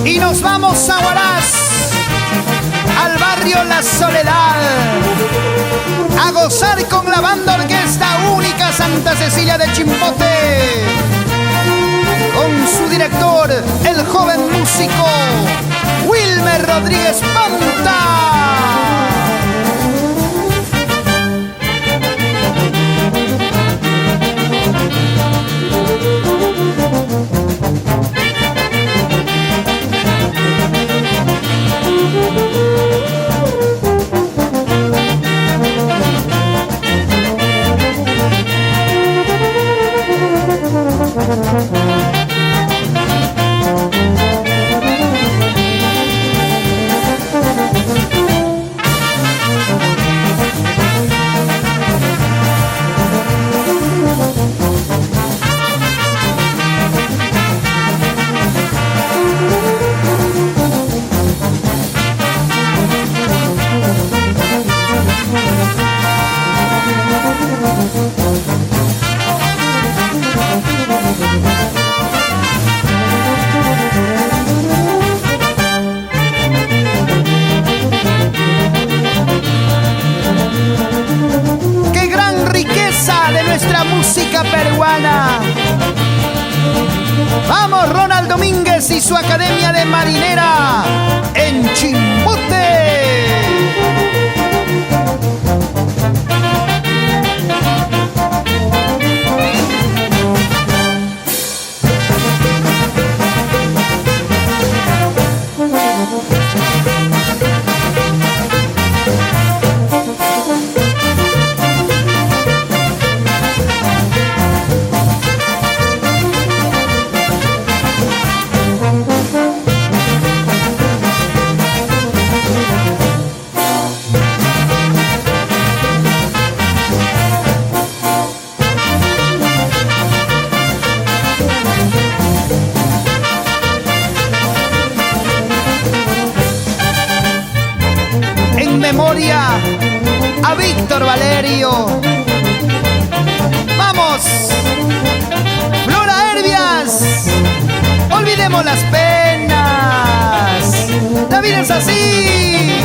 Y nos vamos a Huaraz, al barrio La Soledad, a gozar con la banda orquesta única Santa Cecilia de Chimbote, con su director, el joven músico Wilmer Rodríguez Panta. Nuestra música peruana. Vamos, Ronald Domínguez y su Academia de Marinera en Chimbote. Memoria a Víctor Valerio. ¡Vamos! Flora Herbias, olvidemos las penas. La vida es así.